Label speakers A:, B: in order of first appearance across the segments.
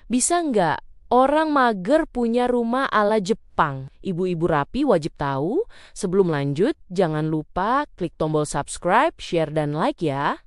A: Bisa nggak orang mager punya rumah ala Jepang? Ibu-ibu rapi wajib tahu. Sebelum lanjut, jangan lupa klik tombol subscribe, share, dan like ya.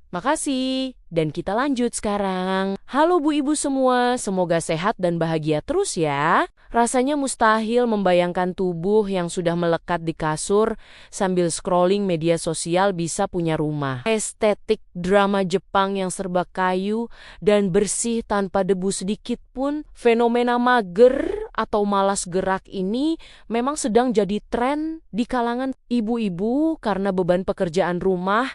A: Makasih. Dan kita lanjut sekarang. Halo Bu Ibu semua, semoga sehat dan bahagia terus ya. Rasanya mustahil membayangkan tubuh yang sudah melekat di kasur sambil scrolling media sosial bisa punya rumah. Estetik drama Jepang yang serba kayu dan bersih tanpa debu sedikit pun. Fenomena mager atau malas gerak ini memang sedang jadi tren di kalangan ibu-ibu karena beban pekerjaan rumah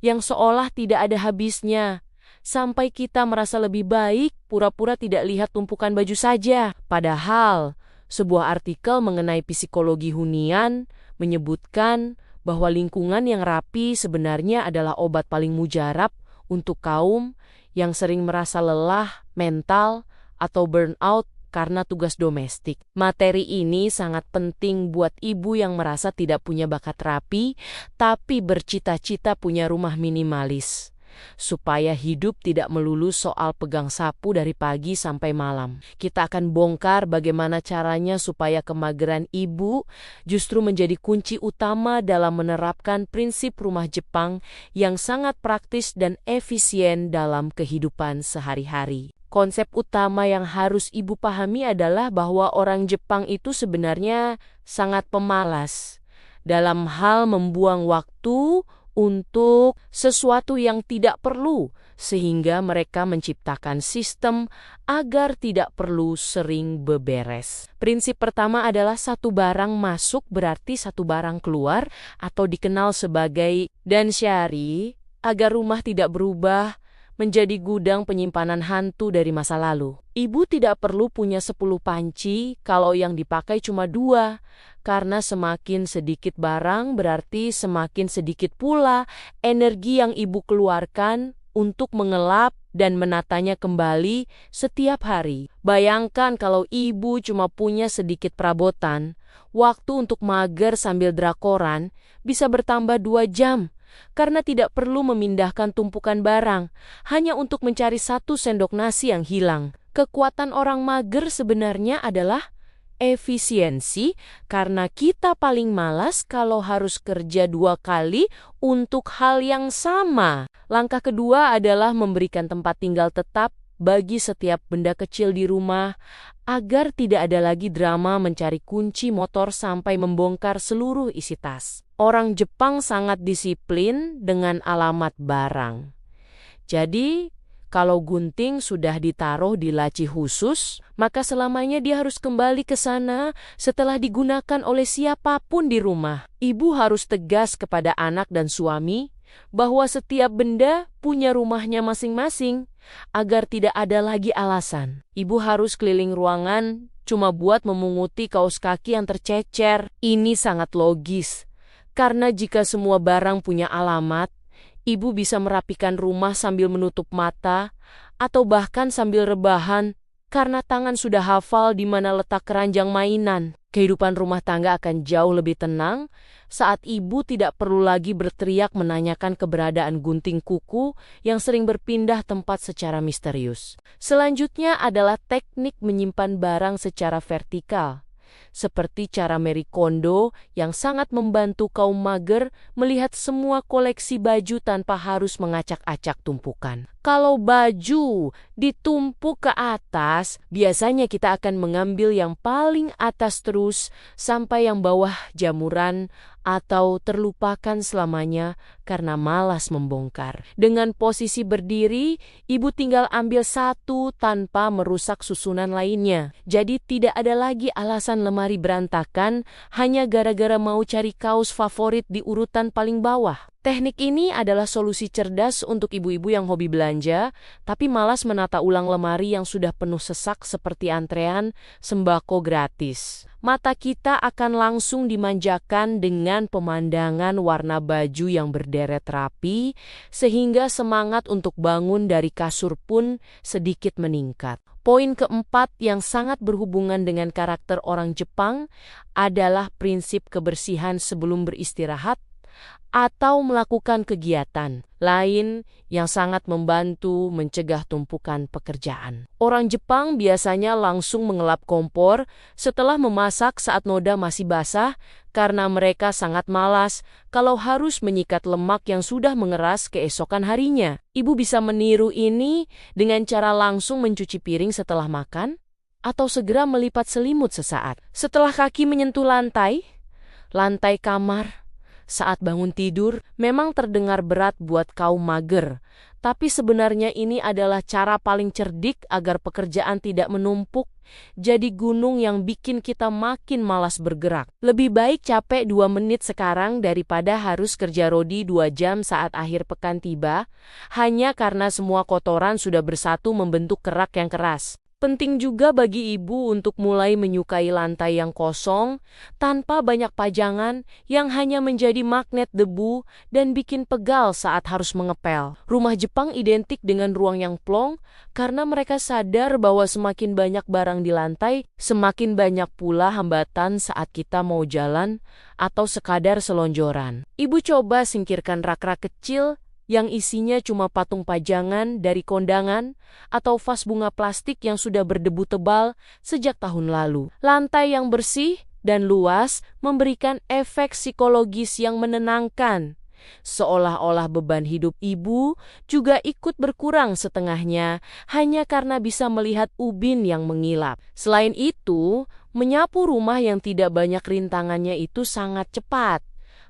A: yang seolah tidak ada habisnya. Sampai kita merasa lebih baik pura-pura tidak lihat tumpukan baju saja. Padahal, sebuah artikel mengenai psikologi hunian menyebutkan bahwa lingkungan yang rapi sebenarnya adalah obat paling mujarab untuk kaum yang sering merasa lelah, mental, atau burnout karena tugas domestik. Materi ini sangat penting buat ibu yang merasa tidak punya bakat rapi, tapi bercita-cita punya rumah minimalis. Supaya hidup tidak melulu soal pegang sapu dari pagi sampai malam. Kita akan bongkar bagaimana caranya supaya kemageran ibu justru menjadi kunci utama dalam menerapkan prinsip rumah Jepang yang sangat praktis dan efisien dalam kehidupan sehari-hari. Konsep utama yang harus ibu pahami adalah bahwa orang Jepang itu sebenarnya sangat pemalas dalam hal membuang waktu untuk sesuatu yang tidak perlu, sehingga mereka menciptakan sistem agar tidak perlu sering beberes. Prinsip pertama adalah satu barang masuk berarti satu barang keluar atau dikenal sebagai danshari, agar rumah tidak berubah menjadi gudang penyimpanan hantu dari masa lalu. Ibu tidak perlu punya 10 panci kalau yang dipakai cuma 2, karena semakin sedikit barang berarti semakin sedikit pula energi yang ibu keluarkan untuk mengelap dan menatanya kembali setiap hari. Bayangkan kalau ibu cuma punya sedikit perabotan, waktu untuk mager sambil drakoran bisa bertambah 2 jam. Karena tidak perlu memindahkan tumpukan barang, hanya untuk mencari 1 sendok nasi yang hilang. Kekuatan orang mager sebenarnya adalah efisiensi, karena kita paling malas kalau harus kerja 2 kali untuk hal yang sama. Langkah kedua adalah memberikan tempat tinggal tetap bagi setiap benda kecil di rumah, agar tidak ada lagi drama mencari kunci motor sampai membongkar seluruh isi tas. Orang Jepang sangat disiplin dengan alamat barang. Jadi, kalau gunting sudah ditaruh di laci khusus, maka selamanya dia harus kembali ke sana setelah digunakan oleh siapapun di rumah. Ibu harus tegas kepada anak dan suami bahwa setiap benda punya rumahnya masing-masing, agar tidak ada lagi alasan. Ibu harus keliling ruangan cuma buat memunguti kaos kaki yang tercecer. Ini sangat logis, karena jika semua barang punya alamat, ibu bisa merapikan rumah sambil menutup mata, atau bahkan sambil rebahan, karena tangan sudah hafal di mana letak keranjang mainan. Kehidupan rumah tangga akan jauh lebih tenang saat ibu tidak perlu lagi berteriak menanyakan keberadaan gunting kuku yang sering berpindah tempat secara misterius. Selanjutnya adalah teknik menyimpan barang secara vertikal, seperti cara Marie Kondo yang sangat membantu kaum mager melihat semua koleksi baju tanpa harus mengacak-acak tumpukan. Kalau baju ditumpuk ke atas, biasanya kita akan mengambil yang paling atas terus sampai yang bawah jamuran atau terlupakan selamanya karena malas membongkar. Dengan posisi berdiri, ibu tinggal ambil 1 tanpa merusak susunan lainnya. Jadi tidak ada lagi alasan lemari berantakan hanya gara-gara mau cari kaos favorit di urutan paling bawah. Teknik ini adalah solusi cerdas untuk ibu-ibu yang hobi belanja, tapi malas menata ulang lemari yang sudah penuh sesak seperti antrean sembako gratis. Mata kita akan langsung dimanjakan dengan pemandangan warna baju yang berderet rapi, sehingga semangat untuk bangun dari kasur pun sedikit meningkat. Poin keempat yang sangat berhubungan dengan karakter orang Jepang adalah prinsip kebersihan sebelum beristirahat atau melakukan kegiatan lain yang sangat membantu mencegah tumpukan pekerjaan. Orang Jepang biasanya langsung mengelap kompor setelah memasak saat noda masih basah karena mereka sangat malas kalau harus menyikat lemak yang sudah mengeras keesokan harinya. Ibu bisa meniru ini dengan cara langsung mencuci piring setelah makan atau segera melipat selimut sesaat. Setelah kaki menyentuh lantai kamar, saat bangun tidur memang terdengar berat buat kaum mager, tapi sebenarnya ini adalah cara paling cerdik agar pekerjaan tidak menumpuk jadi gunung yang bikin kita makin malas bergerak. Lebih baik capek 2 menit sekarang daripada harus kerja rodi 2 jam saat akhir pekan tiba, hanya karena semua kotoran sudah bersatu membentuk kerak yang keras. Penting juga bagi ibu untuk mulai menyukai lantai yang kosong, tanpa banyak pajangan yang hanya menjadi magnet debu dan bikin pegal saat harus mengepel. Rumah Jepang identik dengan ruang yang plong karena mereka sadar bahwa semakin banyak barang di lantai, semakin banyak pula hambatan saat kita mau jalan atau sekadar selonjoran. Ibu coba singkirkan rak-rak kecil yang isinya cuma patung pajangan dari kondangan atau vas bunga plastik yang sudah berdebu tebal sejak tahun lalu. Lantai yang bersih dan luas memberikan efek psikologis yang menenangkan. Seolah-olah beban hidup ibu juga ikut berkurang setengahnya hanya karena bisa melihat ubin yang mengilap. Selain itu, menyapu rumah yang tidak banyak rintangannya itu sangat cepat.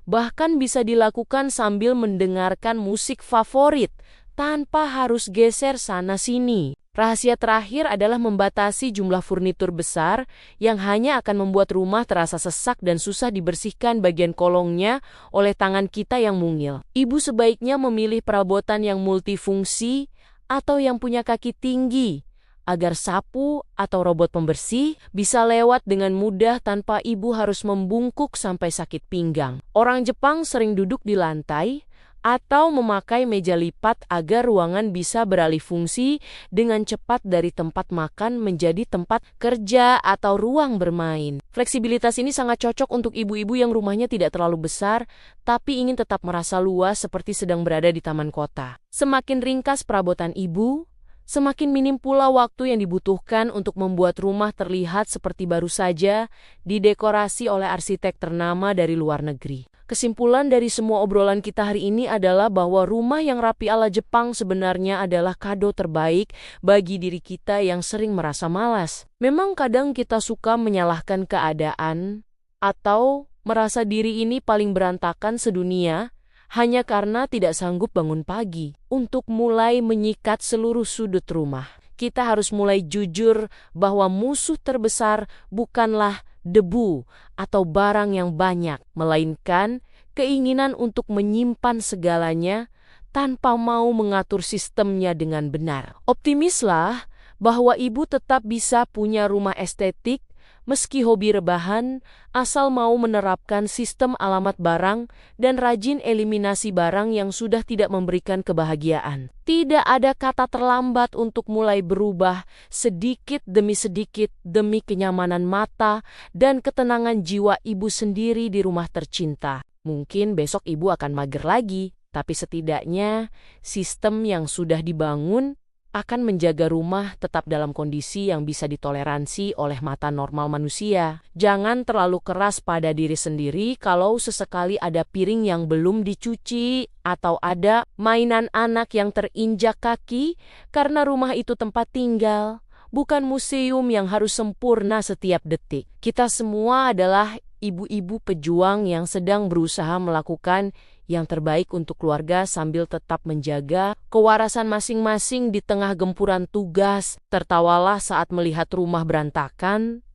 A: Bahkan bisa dilakukan sambil mendengarkan musik favorit tanpa harus geser sana-sini. Rahasia terakhir adalah membatasi jumlah furnitur besar yang hanya akan membuat rumah terasa sesak dan susah dibersihkan bagian kolongnya oleh tangan kita yang mungil. Ibu sebaiknya memilih perabotan yang multifungsi atau yang punya kaki tinggi, agar sapu atau robot pembersih bisa lewat dengan mudah tanpa ibu harus membungkuk sampai sakit pinggang. Orang Jepang sering duduk di lantai atau memakai meja lipat agar ruangan bisa beralih fungsi dengan cepat dari tempat makan menjadi tempat kerja atau ruang bermain. Fleksibilitas ini sangat cocok untuk ibu-ibu yang rumahnya tidak terlalu besar tapi ingin tetap merasa luas seperti sedang berada di taman kota. Semakin ringkas perabotan ibu, semakin minim pula waktu yang dibutuhkan untuk membuat rumah terlihat seperti baru saja didekorasi oleh arsitek ternama dari luar negeri. Kesimpulan dari semua obrolan kita hari ini adalah bahwa rumah yang rapi ala Jepang sebenarnya adalah kado terbaik bagi diri kita yang sering merasa malas. Memang kadang kita suka menyalahkan keadaan atau merasa diri ini paling berantakan sedunia, hanya karena tidak sanggup bangun pagi. Untuk mulai menyikat seluruh sudut rumah, kita harus mulai jujur bahwa musuh terbesar bukanlah debu atau barang yang banyak, melainkan keinginan untuk menyimpan segalanya tanpa mau mengatur sistemnya dengan benar. Optimislah bahwa ibu tetap bisa punya rumah estetik meski hobi rebahan, asal mau menerapkan sistem alamat barang dan rajin eliminasi barang yang sudah tidak memberikan kebahagiaan. Tidak ada kata terlambat untuk mulai berubah sedikit demi kenyamanan mata dan ketenangan jiwa ibu sendiri di rumah tercinta. Mungkin besok ibu akan mager lagi, tapi setidaknya sistem yang sudah dibangun akan menjaga rumah tetap dalam kondisi yang bisa ditoleransi oleh mata normal manusia. Jangan terlalu keras pada diri sendiri kalau sesekali ada piring yang belum dicuci atau ada mainan anak yang terinjak kaki, karena rumah itu tempat tinggal, bukan museum yang harus sempurna setiap detik. Kita semua adalah ibu-ibu pejuang yang sedang berusaha melakukan yang terbaik untuk keluarga sambil tetap menjaga kewarasan masing-masing di tengah gempuran tugas. Tertawalah saat melihat rumah berantakan,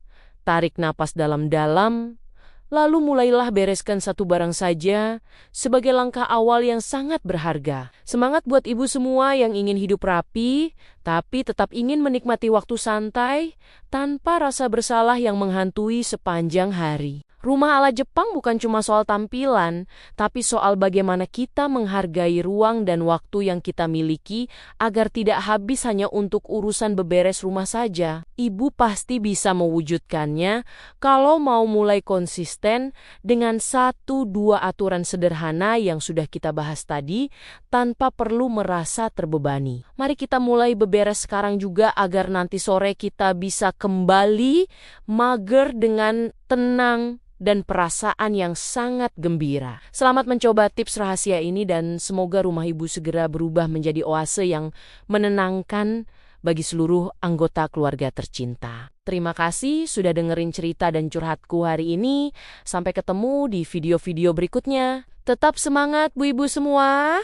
A: tarik napas dalam-dalam, lalu mulailah bereskan satu barang saja sebagai langkah awal yang sangat berharga. Semangat buat ibu semua yang ingin hidup rapi, tapi tetap ingin menikmati waktu santai tanpa rasa bersalah yang menghantui sepanjang hari. Rumah ala Jepang bukan cuma soal tampilan, tapi soal bagaimana kita menghargai ruang dan waktu yang kita miliki agar tidak habis hanya untuk urusan beberes rumah saja. Ibu pasti bisa mewujudkannya kalau mau mulai konsisten dengan 1-2 aturan sederhana yang sudah kita bahas tadi tanpa perlu merasa terbebani. Mari kita mulai beberes sekarang juga agar nanti sore kita bisa kembali mager dengan tenang dan perasaan yang sangat gembira. Selamat mencoba tips rahasia ini dan semoga rumah ibu segera berubah menjadi oase yang menenangkan bagi seluruh anggota keluarga tercinta. Terima kasih sudah dengerin cerita dan curhatku hari ini. Sampai ketemu di video-video berikutnya. Tetap semangat Bu Ibu semua.